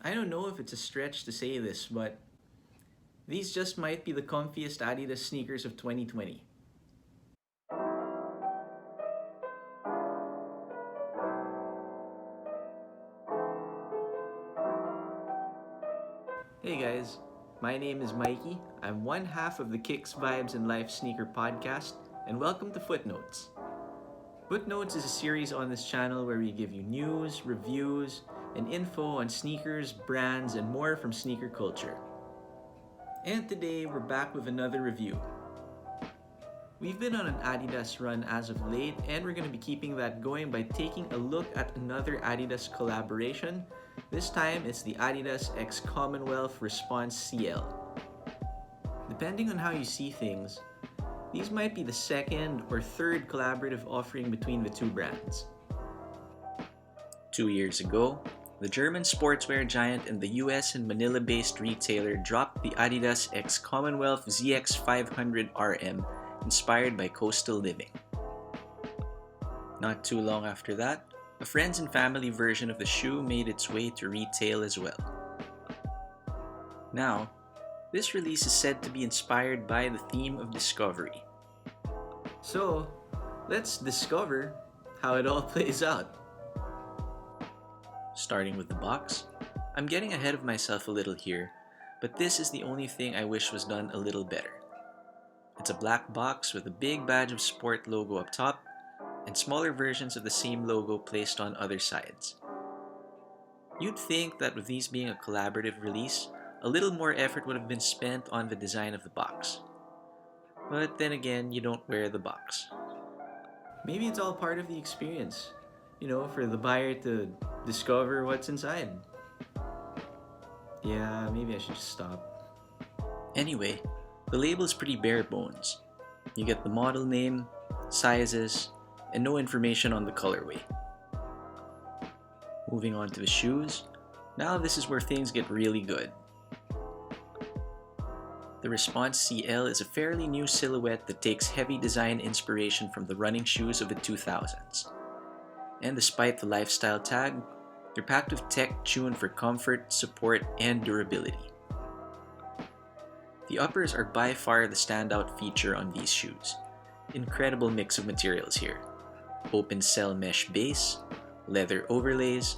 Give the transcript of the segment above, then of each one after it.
I don't know if it's a stretch to say this, but these just might be the comfiest Adidas sneakers of 2020. Hey guys, my name is Mykee. I'm one half of the Kicks, Vibes, and Life sneaker podcast, and welcome to Footnotes. Footnotes is a series on this channel where we give you news, reviews, and info on sneakers, brands, and more from sneaker culture. And today we're back with another review. We've been on an Adidas run as of late, and we're going to be keeping that going by taking a look at another Adidas collaboration. This time it's the Adidas x COMMONWEALTH Response CL. Depending on how you see things, these might be the second or third collaborative offering between the two brands. 2 years ago, the German sportswear giant and the US and Manila-based retailer dropped the Adidas x COMMONWEALTH ZX500 RM inspired by coastal living. Not too long after that, a friends and family version of the shoe made its way to retail as well. Now, this release is said to be inspired by the theme of discovery. So, let's discover how it all plays out. Starting with the box, I'm getting ahead of myself a little here, but this is the only thing I wish was done a little better. It's a black box with a big badge of sport logo up top and smaller versions of the same logo placed on other sides. You'd think that with these being a collaborative release, a little more effort would have been spent on the design of the box. But then again, you don't wear the box. Maybe it's all part of the experience, for the buyer to discover what's inside. Yeah, maybe I should just stop. Anyway, the label is pretty bare bones. You get the model name, sizes, and no information on the colorway. Moving on to the shoes, now this is where things get really good. The Response CL is a fairly new silhouette that takes heavy design inspiration from the running shoes of the 2000s. And despite the lifestyle tag, they're packed with tech tuned for comfort, support, and durability. The uppers are by far the standout feature on these shoes. Incredible mix of materials here. Open cell mesh base, leather overlays,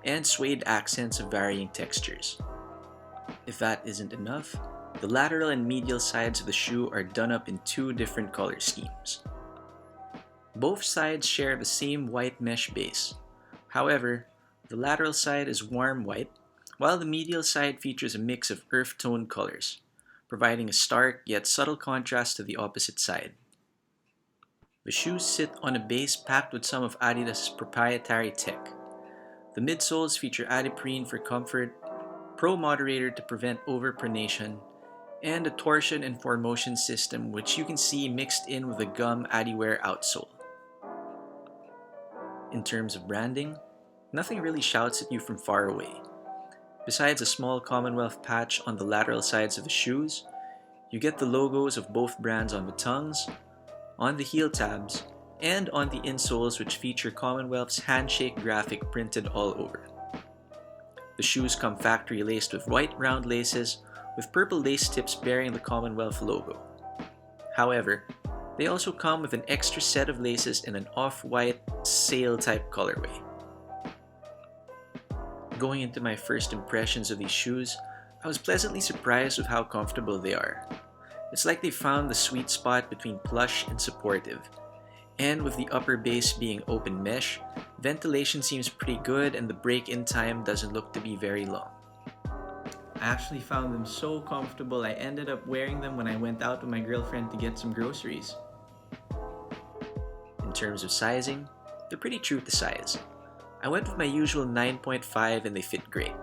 and suede accents of varying textures. If that isn't enough, the lateral and medial sides of the shoe are done up in two different color schemes. Both sides share the same white mesh base. However, the lateral side is warm white, while the medial side features a mix of earth tone colors, providing a stark yet subtle contrast to the opposite side. The shoes sit on a base packed with some of Adidas' proprietary tech. The midsoles feature adiprene for comfort, pro moderator to prevent overpronation, and a torsion and formotion system which you can see mixed in with the gum Adiwear outsole. In terms of branding, nothing really shouts at you from far away. Besides a small Commonwealth patch on the lateral sides of the shoes, you get the logos of both brands on the tongues, on the heel tabs, and on the insoles which feature Commonwealth's handshake graphic printed all over. The shoes come factory laced with white round laces with purple lace tips bearing the Commonwealth logo. However, they also come with an extra set of laces in an off-white sail type colorway. Going into my first impressions of these shoes, I was pleasantly surprised with how comfortable they are. It's like they found the sweet spot between plush and supportive. And with the upper base being open mesh, ventilation seems pretty good and the break-in time doesn't look to be very long. I actually found them so comfortable I ended up wearing them when I went out with my girlfriend to get some groceries. In terms of sizing, they're pretty true to size. I went with my usual 9.5 and they fit great.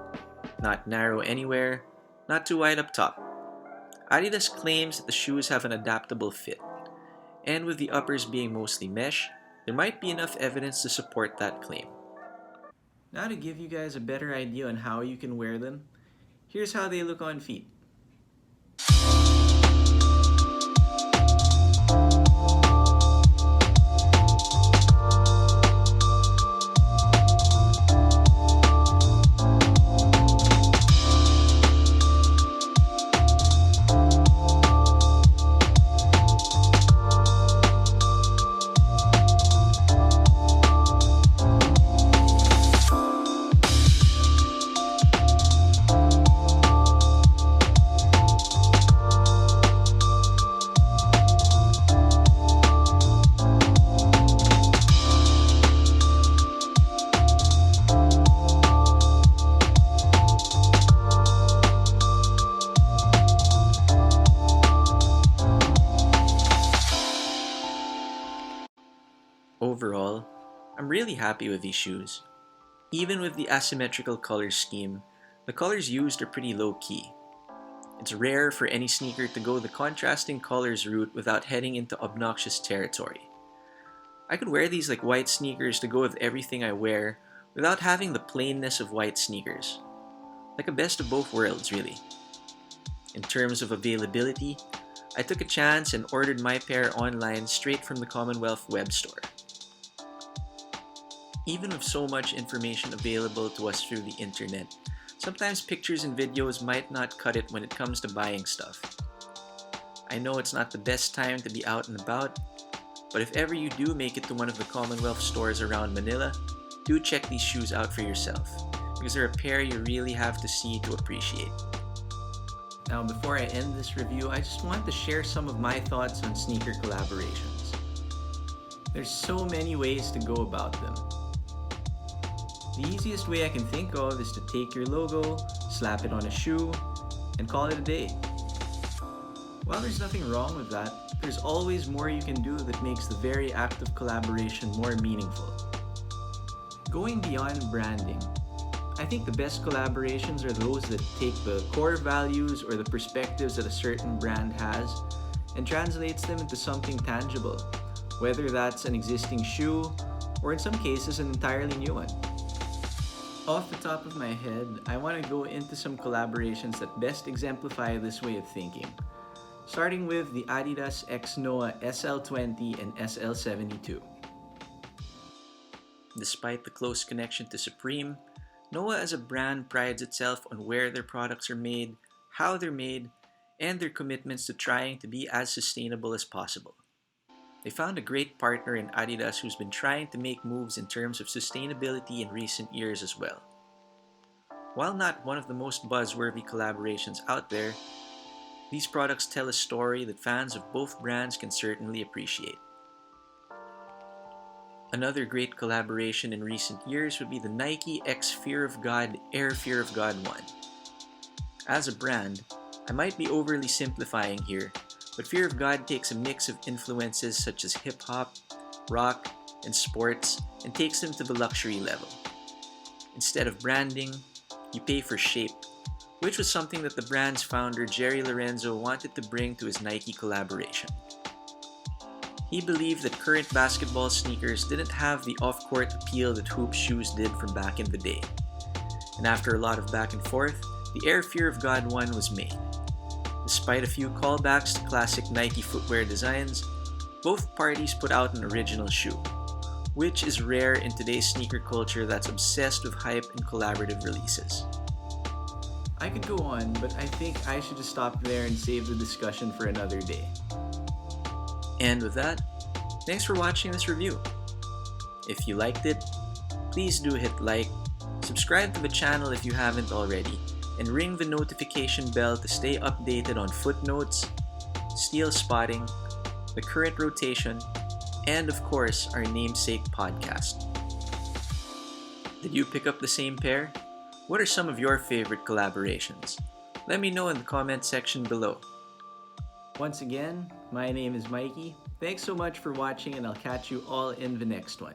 Not narrow anywhere, not too wide up top. Adidas claims that the shoes have an adaptable fit. And with the uppers being mostly mesh, there might be enough evidence to support that claim. Now to give you guys a better idea on how you can wear them, here's how they look on feet. really happy with these shoes. Even with the asymmetrical color scheme, the colors used are pretty low-key. It's rare for any sneaker to go the contrasting colors route without heading into obnoxious territory. I could wear these like white sneakers to go with everything I wear without having the plainness of white sneakers. Like a best of both worlds, really. In terms of availability, I took a chance and ordered my pair online straight from the Commonwealth web store. Even with so much information available to us through the internet, sometimes pictures and videos might not cut it when it comes to buying stuff. I know it's not the best time to be out and about, but if ever you do make it to one of the Commonwealth stores around Manila, do check these shoes out for yourself, because they're a pair you really have to see to appreciate. Now, before I end this review, I just want to share some of my thoughts on sneaker collaborations. There's so many ways to go about them. The easiest way I can think of is to take your logo, slap it on a shoe, and call it a day. While there's nothing wrong with that, there's always more you can do that makes the very act of collaboration more meaningful. Going beyond branding, I think the best collaborations are those that take the core values or the perspectives that a certain brand has and translates them into something tangible, whether that's an existing shoe or in some cases an entirely new one. Off the top of my head, I want to go into some collaborations that best exemplify this way of thinking, starting with the Adidas X Noah SL20 and SL72. Despite the close connection to Supreme, Noah as a brand prides itself on where their products are made, how they're made, and their commitments to trying to be as sustainable as possible. They found a great partner in Adidas who's been trying to make moves in terms of sustainability in recent years as well. While not one of the most buzzworthy collaborations out there, these products tell a story that fans of both brands can certainly appreciate. Another great collaboration in recent years would be the Nike X Fear of God Air Fear of God 1. As a brand, I might be overly simplifying here, but Fear of God takes a mix of influences such as hip-hop, rock, and sports and takes them to the luxury level. Instead of branding, you pay for shape, which was something that the brand's founder Jerry Lorenzo wanted to bring to his Nike collaboration. He believed that current basketball sneakers didn't have the off-court appeal that hoop shoes did from back in the day. And after a lot of back and forth, the Air Fear of God 1 was made. Despite a few callbacks to classic Nike footwear designs, both parties put out an original shoe, which is rare in today's sneaker culture that's obsessed with hype and collaborative releases. I could go on, but I think I should just stop there and save the discussion for another day. And with that, thanks for watching this review. If you liked it, please do hit like, subscribe to the channel if you haven't already, and ring the notification bell to stay updated on Footnotes, Steal Spotting, the current rotation, and of course, our namesake podcast. Did you pick up the same pair? What are some of your favorite collaborations? Let me know in the comment section below. Once again, my name is Mykee. Thanks so much for watching, and I'll catch you all in the next one.